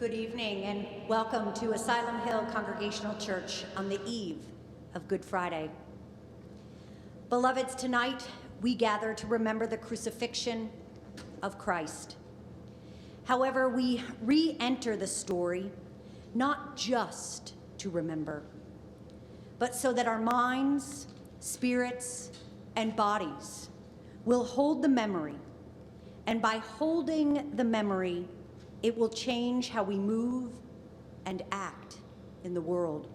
Good evening and welcome to Asylum Hill Congregational Church on the eve of Good Friday. Beloveds, tonight we gather to remember the crucifixion of Christ. However, we re-enter the story not just to remember, but so that our minds, spirits, and bodies will hold the memory, and by holding the memory, it will change how we move and act in the world.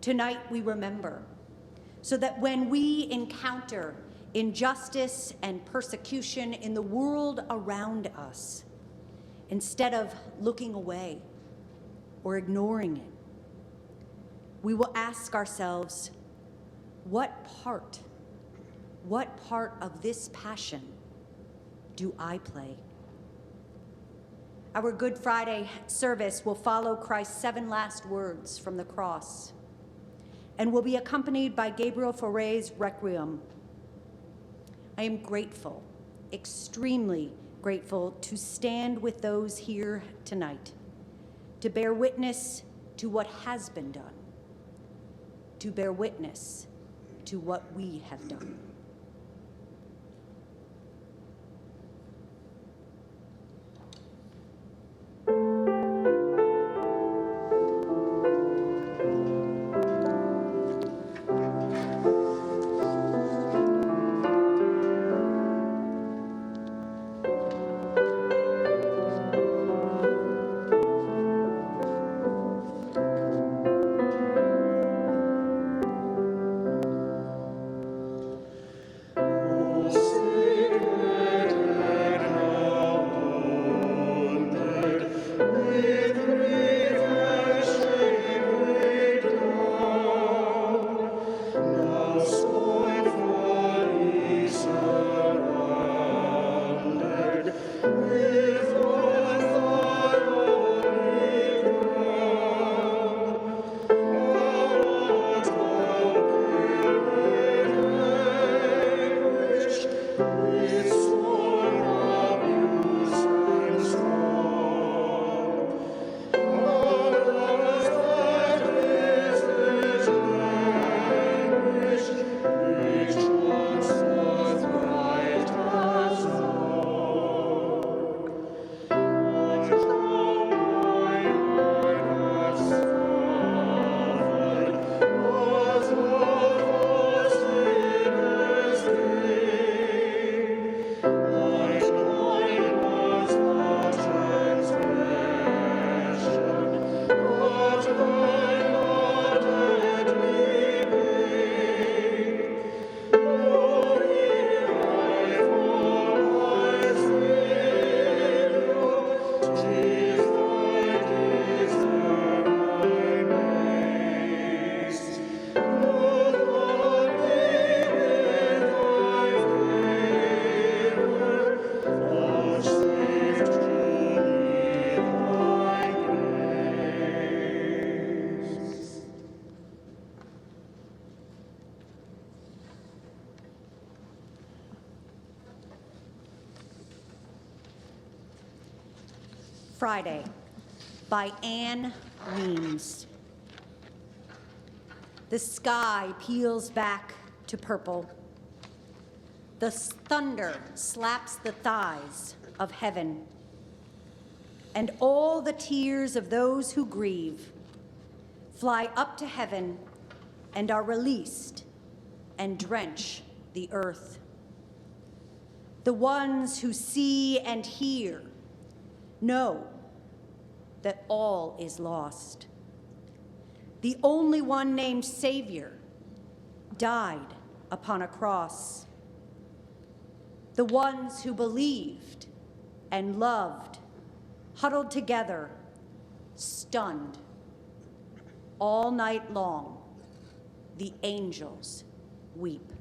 Tonight we remember, so that when we encounter injustice and persecution in the world around us, instead of looking away or ignoring it, we will ask ourselves, what part of this passion do I play? Our Good Friday service will follow Christ's 7 last words from the cross and will be accompanied by Gabriel Fauré's Requiem. I am grateful, extremely grateful, to stand with those here tonight, to bear witness to what has been done, to bear witness to what we have done. Friday by Anne Weems. The sky peels back to purple. The thunder slaps the thighs of heaven. And all the tears of those who grieve fly up to heaven and are released and drench the earth. The ones who see and hear know that all is lost. The only one named Savior died upon a cross. The ones who believed and loved, huddled together, stunned. All night long, the angels weep.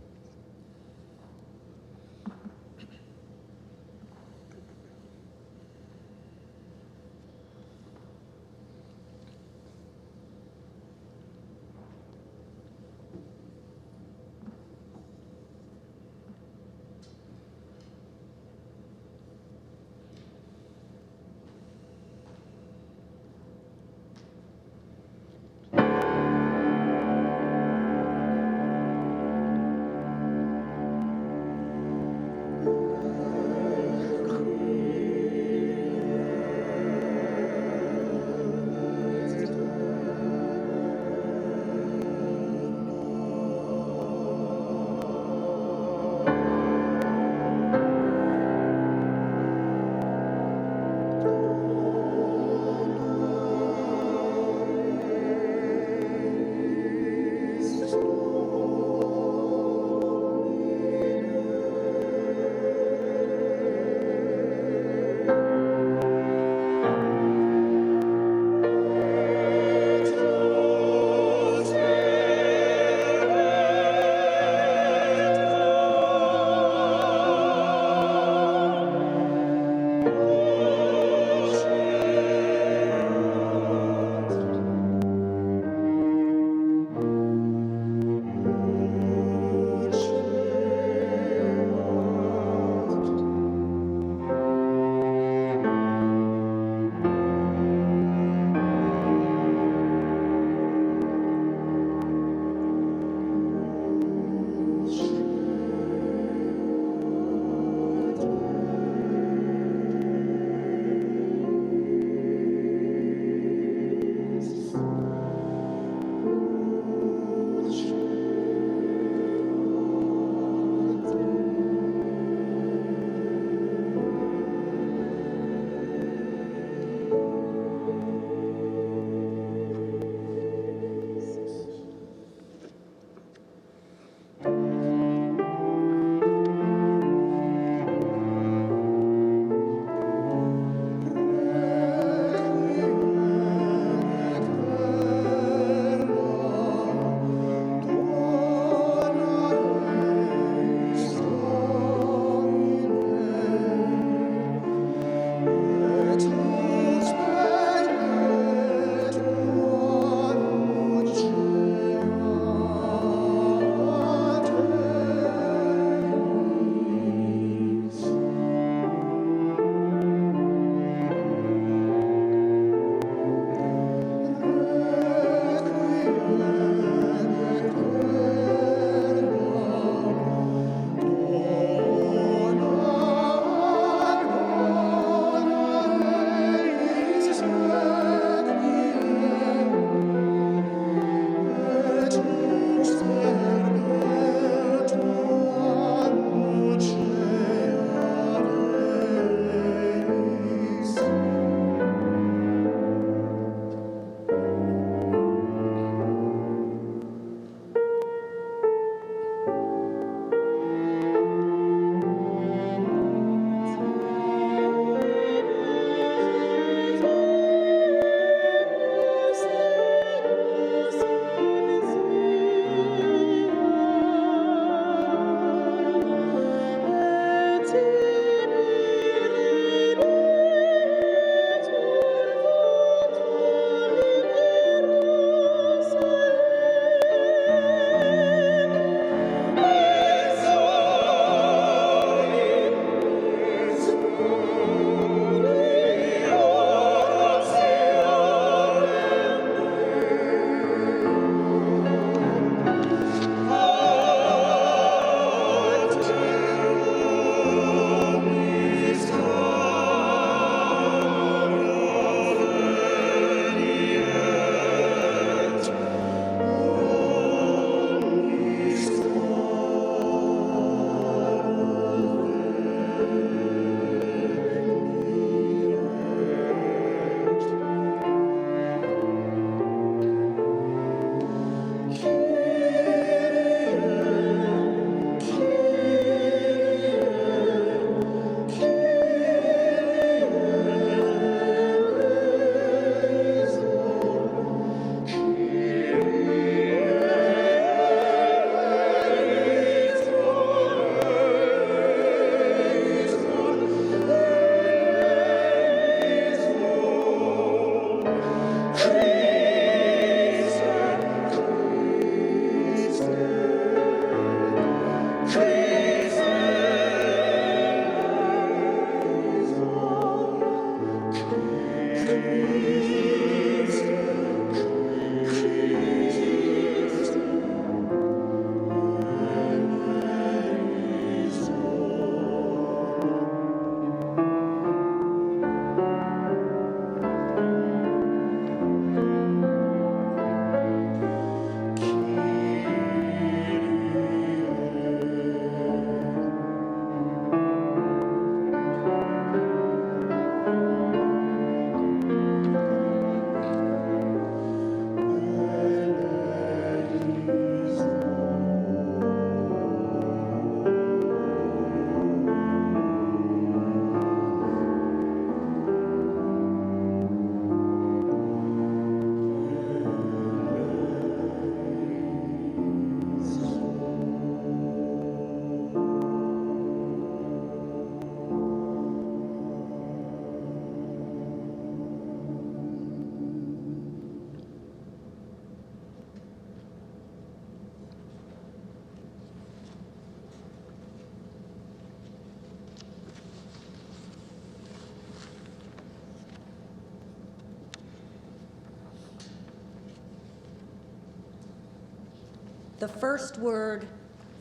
the first word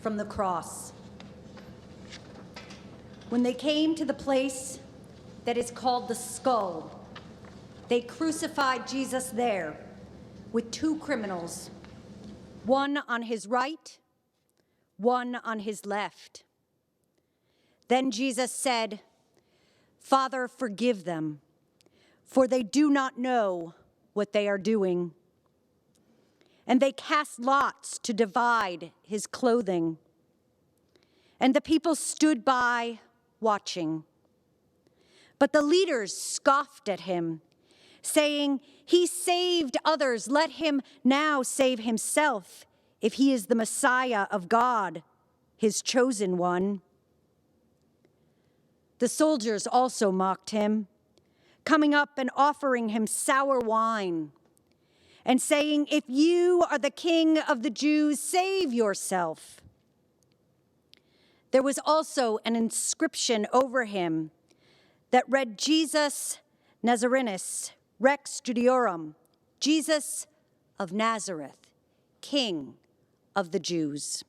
from the cross. When they came to the place that is called the skull, they crucified Jesus there with two criminals, one on his right, one on his left. Then Jesus said, "Father, forgive them, for they do not know what they are doing." And they cast lots to divide his clothing. And the people stood by watching. But the leaders scoffed at him, saying, "He saved others. Let him now save himself, if he is the Messiah of God, his chosen one." The soldiers also mocked him, coming up and offering him sour wine, and saying, "If you are the king of the Jews, save yourself." There was also an inscription over him that read, "Jesus Nazarenus, Rex Judiorum," Jesus of Nazareth, King of the Jews.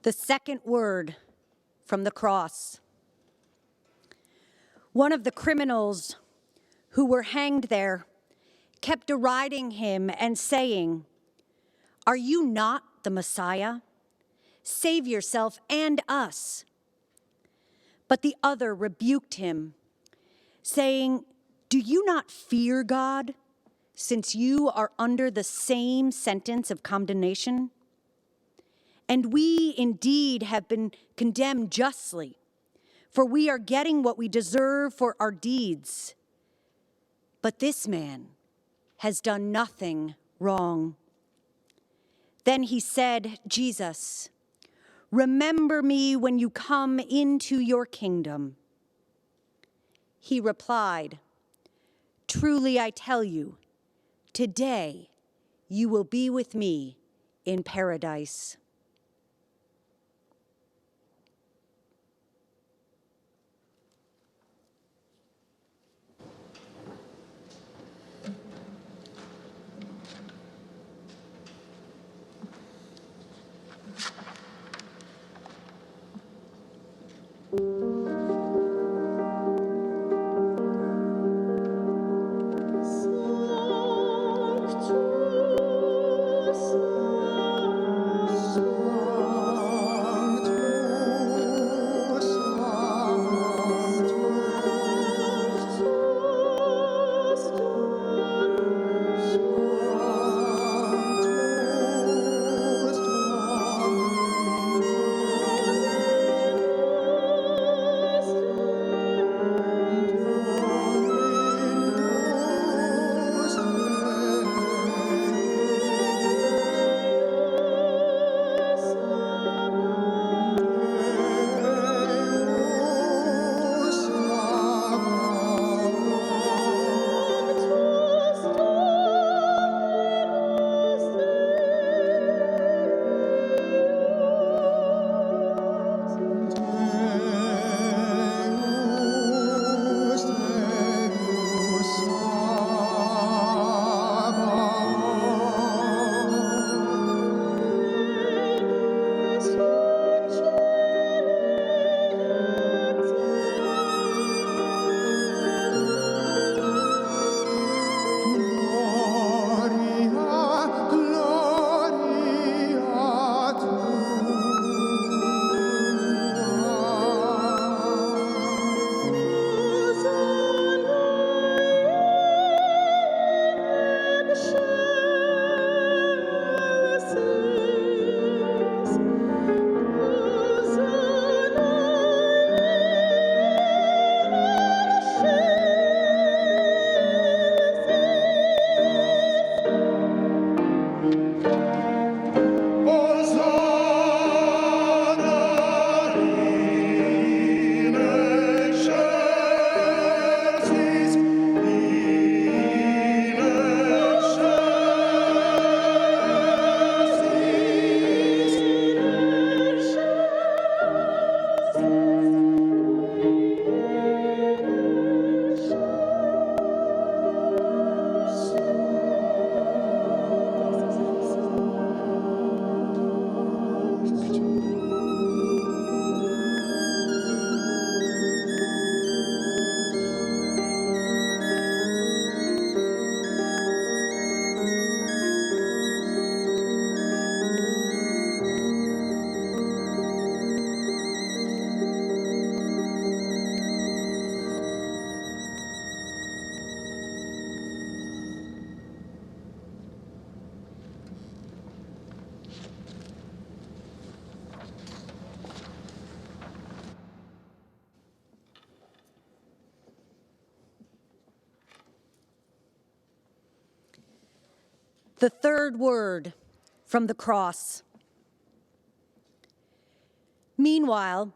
The second word from the cross. One of the criminals who were hanged there kept deriding him and saying, "Are you not the Messiah? Save yourself and us." But the other rebuked him, saying, "Do you not fear God, since you are under the same sentence of condemnation? And we indeed have been condemned justly, for we are getting what we deserve for our deeds. But this man has done nothing wrong." Then he said, "Jesus, remember me when you come into your kingdom." He replied, "Truly I tell you, today you will be with me in paradise." The third word from the cross. Meanwhile,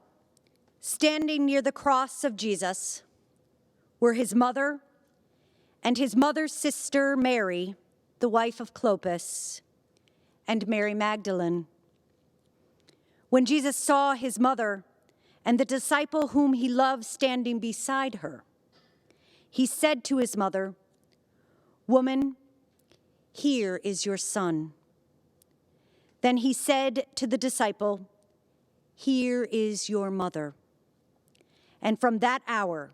standing near the cross of Jesus were his mother and his mother's sister Mary, the wife of Clopas, and Mary Magdalene. When Jesus saw his mother and the disciple whom he loved standing beside her, he said to his mother, "Woman, here is your son." Then he said to the disciple, "Here is your mother." And from that hour,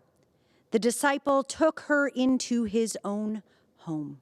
the disciple took her into his own home.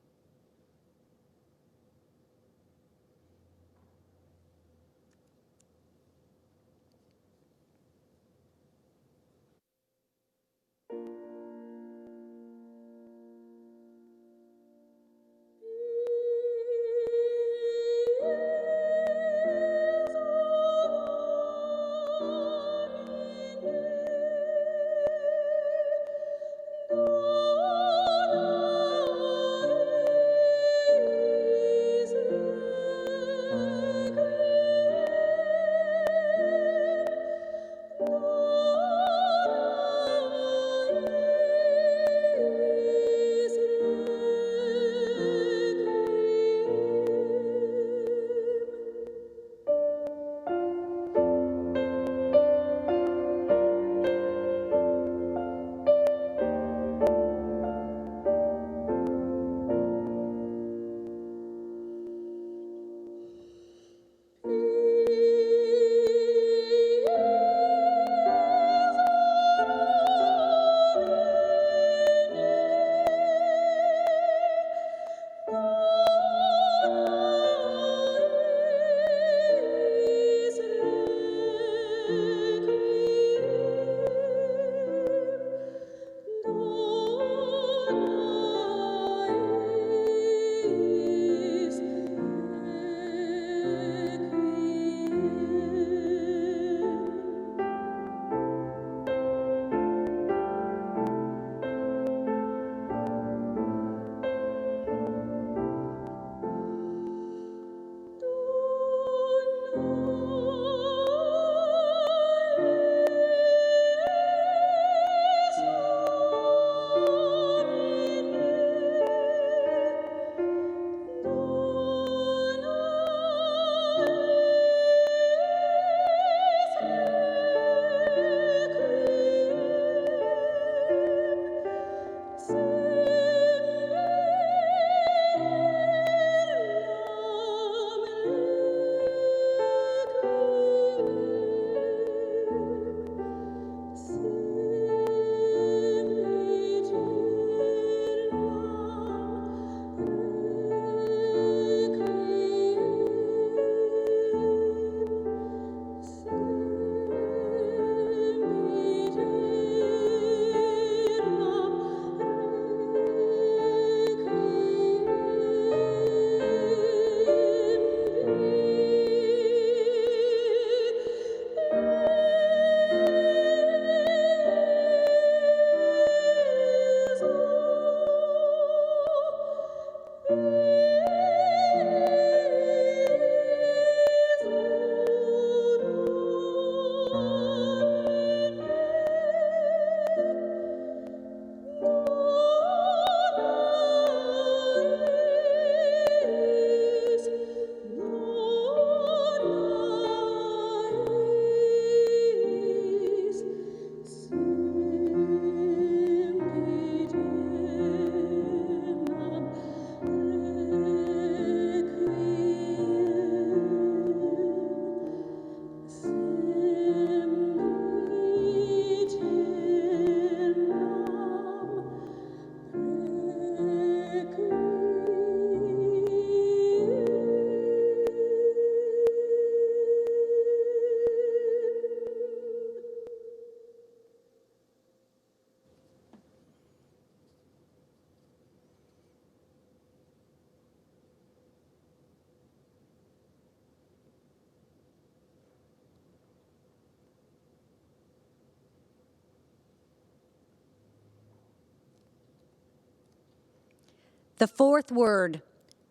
The fourth word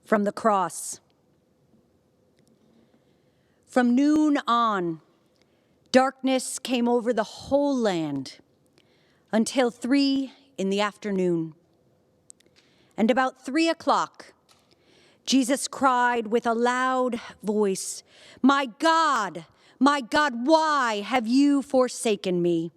from the cross. From noon on, darkness came over the whole land until 3 in the afternoon. And about 3 o'clock, Jesus cried with a loud voice, my God, why have you forsaken me?"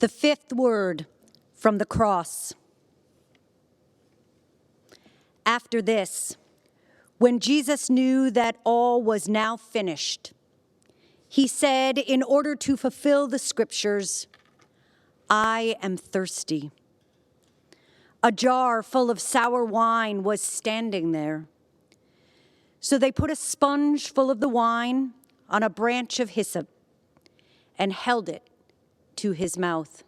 The fifth word from the cross. After this, when Jesus knew that all was now finished, he said, in order to fulfill the scriptures, I am thirsty. A jar full of sour wine was standing there. So they put a sponge full of the wine on a branch of hyssop and held it to his mouth.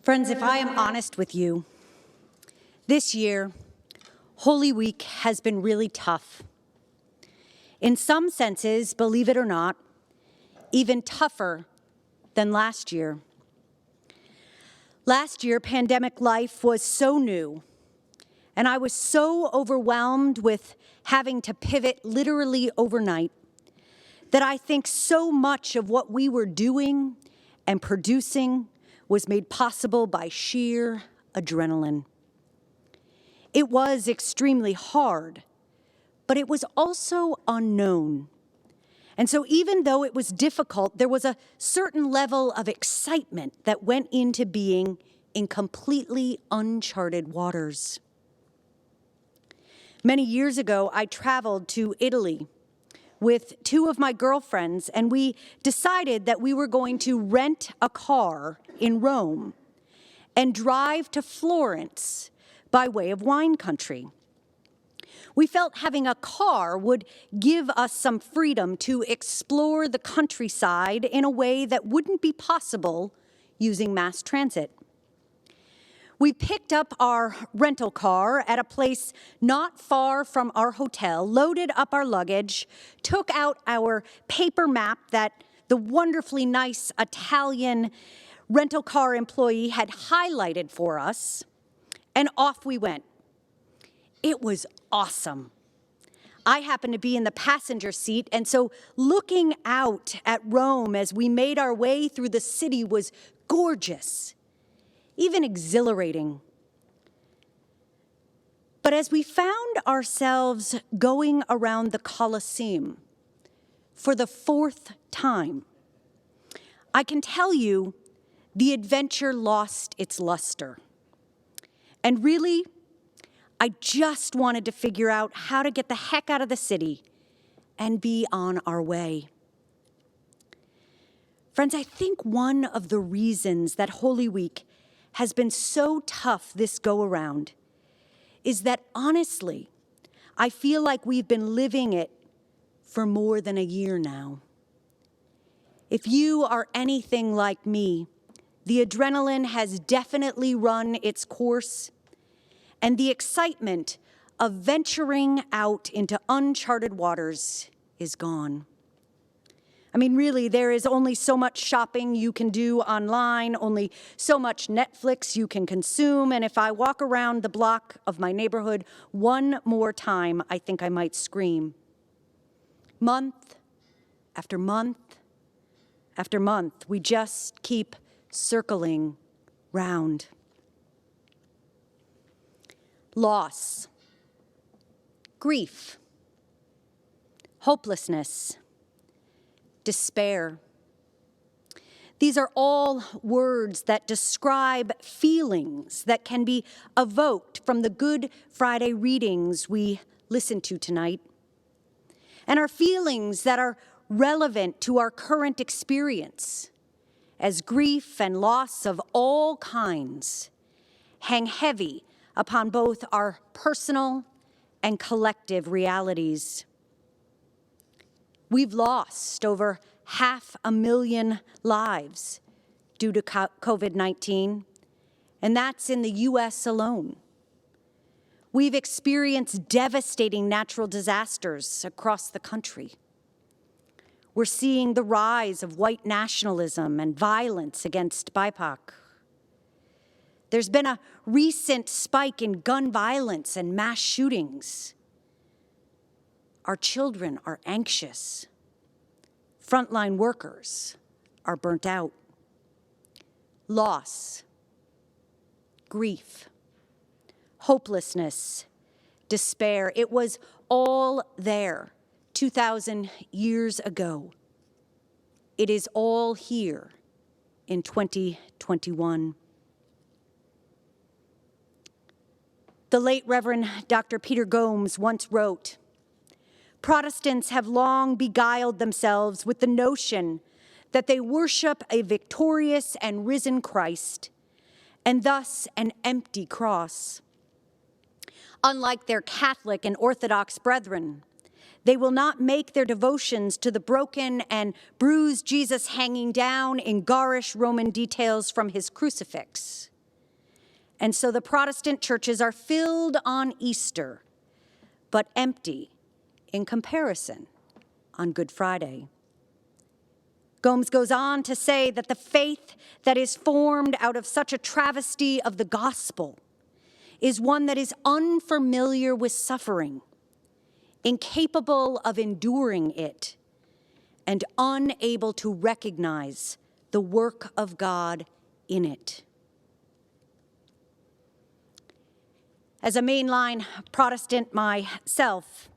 Friends, if I am honest with you, this year, Holy Week has been really tough. In some senses, believe it or not, even tougher than last year. Last year, pandemic life was so new, and I was so overwhelmed with having to pivot literally overnight that I think so much of what we were doing and producing was made possible by sheer adrenaline. It was extremely hard, but it was also unknown. And so even though it was difficult, there was a certain level of excitement that went into being in completely uncharted waters. Many years ago, I traveled to Italy with two of my girlfriends, and we decided that we were going to rent a car in Rome and drive to Florence by way of wine country. We felt having a car would give us some freedom to explore the countryside in a way that wouldn't be possible using mass transit. We picked up our rental car at a place not far from our hotel, loaded up our luggage, took out our paper map that the wonderfully nice Italian rental car employee had highlighted for us, and off we went. It was awesome. I happened to be in the passenger seat, and so looking out at Rome as we made our way through the city was gorgeous, even exhilarating. But as we found ourselves going around the Colosseum for the fourth time, I can tell you the adventure lost its luster. And really, I just wanted to figure out how to get the heck out of the city and be on our way. Friends, I think one of the reasons that Holy Week has been so tough this go-around is that, honestly, I feel like we've been living it for more than a year now. If you are anything like me, the adrenaline has definitely run its course, and the excitement of venturing out into uncharted waters is gone. I mean, really, there is only so much shopping you can do online, only so much Netflix you can consume, and if I walk around the block of my neighborhood one more time, I think I might scream. Month after month after month, we just keep circling round. Loss, grief, hopelessness, despair. These are all words that describe feelings that can be evoked from the Good Friday readings we listened to tonight, and are feelings that are relevant to our current experience, as grief and loss of all kinds hang heavy upon both our personal and collective realities. We've lost over 500,000 lives due to COVID-19, and that's in the US alone. We've experienced devastating natural disasters across the country. We're seeing the rise of white nationalism and violence against BIPOC. There's been a recent spike in gun violence and mass shootings. Our children are anxious. Frontline workers are burnt out. Loss, grief, hopelessness, despair. It was all there 2,000 years ago. It is all here in 2021. The late Reverend Dr. Peter Gomes once wrote, "Protestants have long beguiled themselves with the notion that they worship a victorious and risen Christ, and thus an empty cross. Unlike their Catholic and Orthodox brethren, they will not make their devotions to the broken and bruised Jesus hanging down in garish Roman details from his crucifix. And so the Protestant churches are filled on Easter, but empty in comparison on Good Friday. Gomes goes on to say that the faith that is formed out of such a travesty of the gospel is one that is unfamiliar with suffering, incapable of enduring it, and unable to recognize the work of God in it. As a mainline Protestant myself,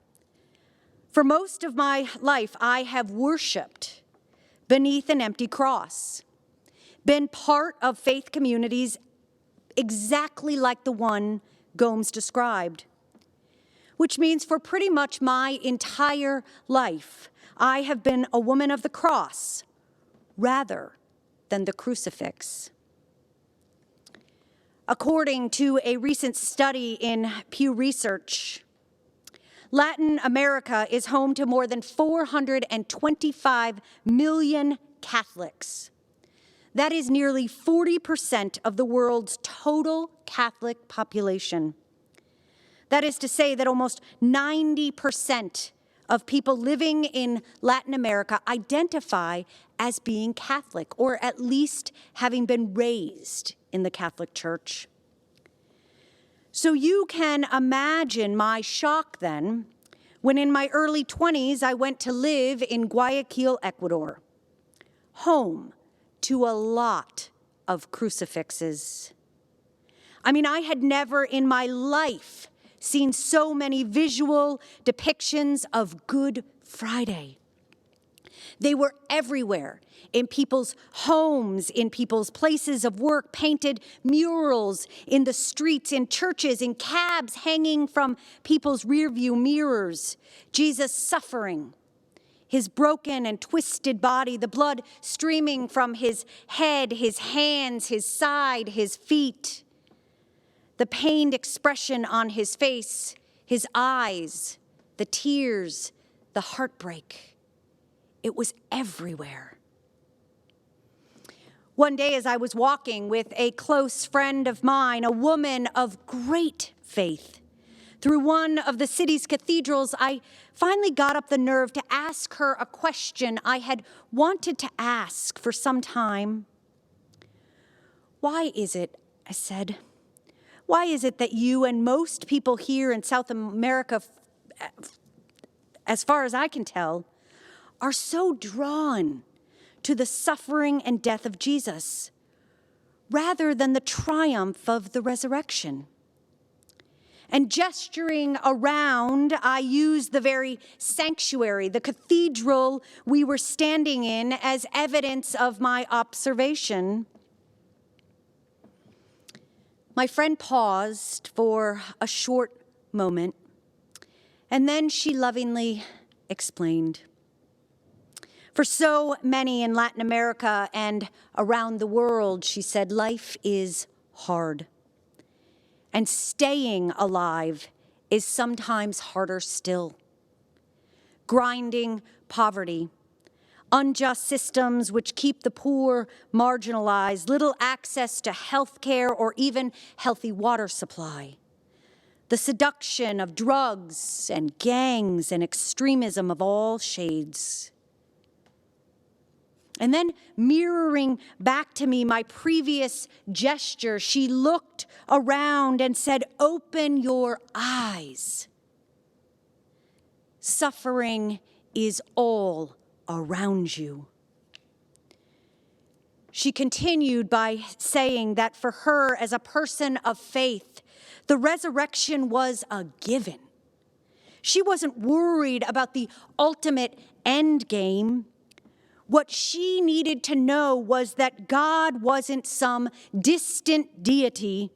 for most of my life, I have worshiped beneath an empty cross, been part of faith communities exactly like the one Gomes described, which means for pretty much my entire life, I have been a woman of the cross rather than the crucifix. According to a recent study in Pew Research, Latin America is home to more than 425 million Catholics. That is nearly 40% of the world's total Catholic population. That is to say that almost 90% of people living in Latin America identify as being Catholic, or at least having been raised in the Catholic Church. So you can imagine my shock then, when in my early 20s I went to live in Guayaquil, Ecuador, home to a lot of crucifixes. I mean, I had never in my life seen so many visual depictions of Good Friday. They were everywhere, in people's homes, in people's places of work, painted murals in the streets, in churches, in cabs hanging from people's rearview mirrors. Jesus suffering, his broken and twisted body, the blood streaming from his head, his hands, his side, his feet, the pained expression on his face, his eyes, the tears, the heartbreak. It was everywhere. One day as I was walking with a close friend of mine, a woman of great faith, through one of the city's cathedrals, I finally got up the nerve to ask her a question I had wanted to ask for some time. "Why is it," I said, "why is it that you and most people here in South America, as far as I can tell, are so drawn to the suffering and death of Jesus, rather than the triumph of the resurrection?" And gesturing around, I used the very sanctuary, the cathedral we were standing in, as evidence of my observation. My friend paused for a short moment, and then she lovingly explained. For so many in Latin America and around the world, she said, life is hard. And staying alive is sometimes harder still. Grinding poverty, unjust systems which keep the poor marginalized, little access to health care or even healthy water supply, the seduction of drugs and gangs and extremism of all shades. And then mirroring back to me my previous gesture, she looked around and said, "Open your eyes. Suffering is all around you." She continued by saying that for her, as a person of faith, the resurrection was a given. She wasn't worried about the ultimate end game. What she needed to know was that God wasn't some distant deity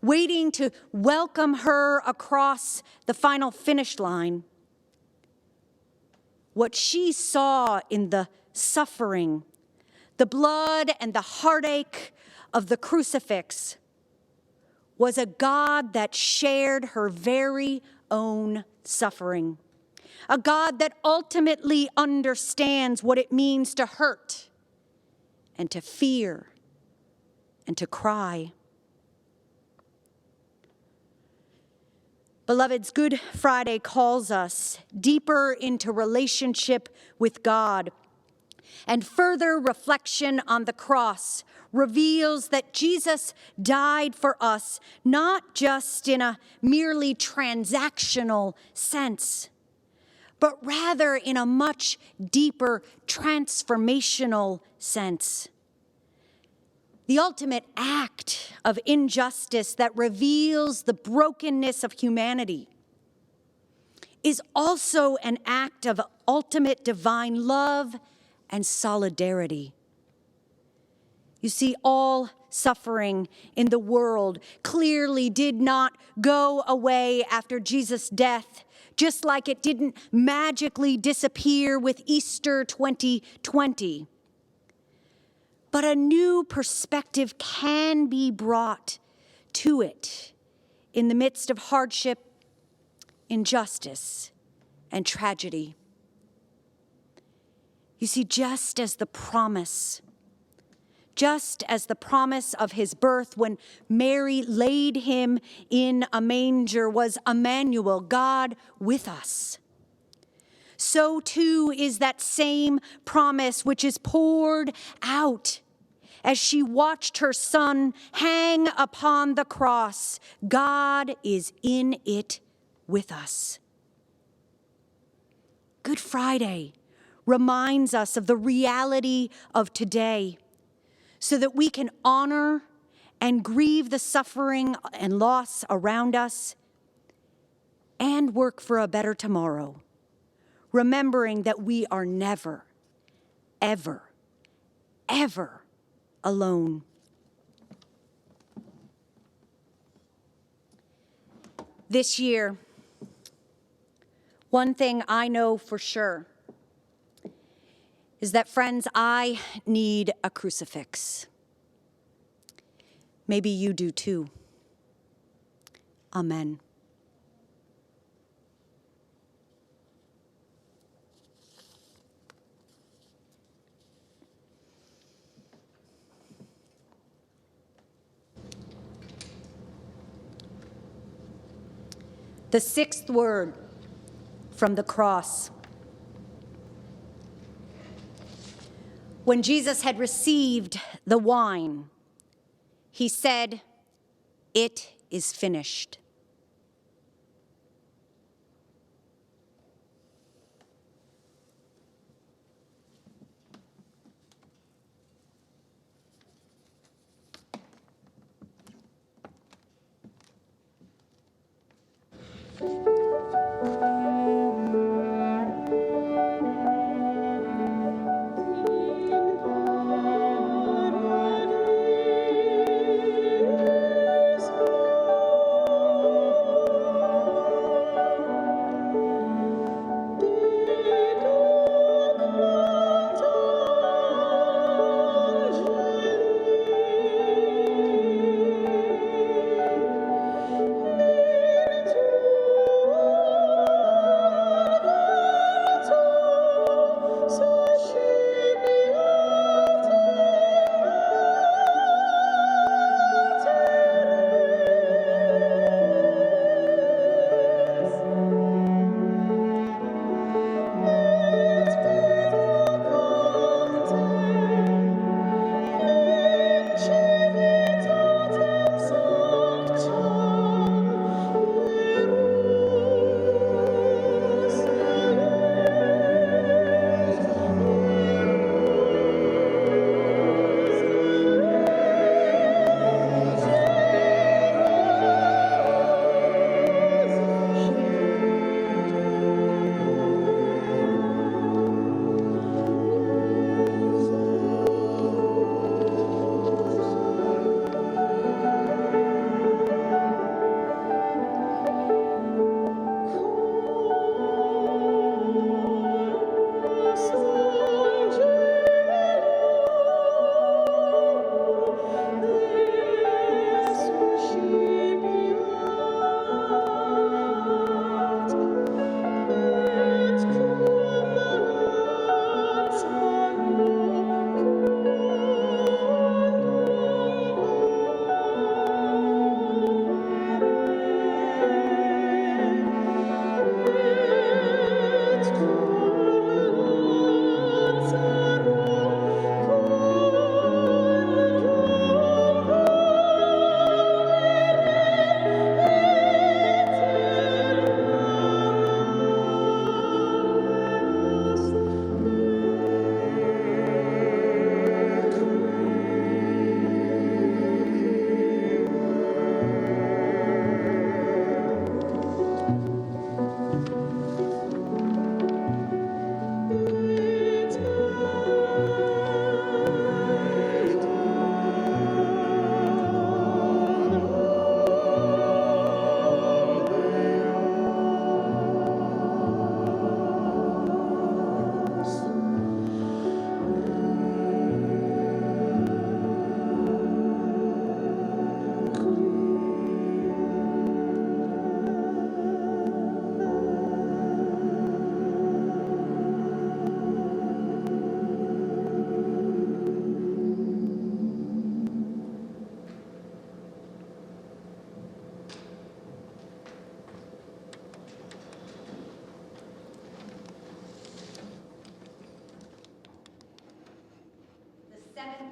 waiting to welcome her across the final finish line. What she saw in the suffering, the blood and the heartache of the crucifix was a God that shared her very own suffering. A God that ultimately understands what it means to hurt and to fear and to cry. Beloveds, Good Friday calls us deeper into relationship with God, and further reflection on the cross reveals that Jesus died for us, not just in a merely transactional sense, but rather in a much deeper transformational sense. The ultimate act of injustice that reveals the brokenness of humanity is also an act of ultimate divine love and solidarity. You see, all suffering in the world clearly did not go away after Jesus' death, just like it didn't magically disappear with Easter 2020. But a new perspective can be brought to it in the midst of hardship, injustice, and tragedy. You see, just as the promise of his birth when Mary laid him in a manger was Emmanuel, God with us, so too is that same promise which is poured out as she watched her son hang upon the cross. God is in it with us. Good Friday reminds us of the reality of today so that we can honor and grieve the suffering and loss around us and work for a better tomorrow, remembering that we are never, ever, ever alone. This year, one thing I know for sure is that, friends, I need a crucifix. Maybe you do too. Amen. The sixth word from the cross. When Jesus had received the wine, he said, "It is finished."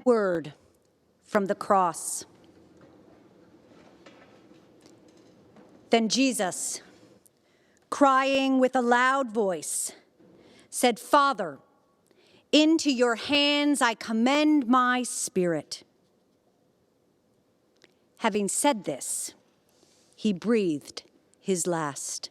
word from the cross. Then Jesus, crying with a loud voice, said, "Father, into your hands I commend my spirit." Having said this, he breathed his last.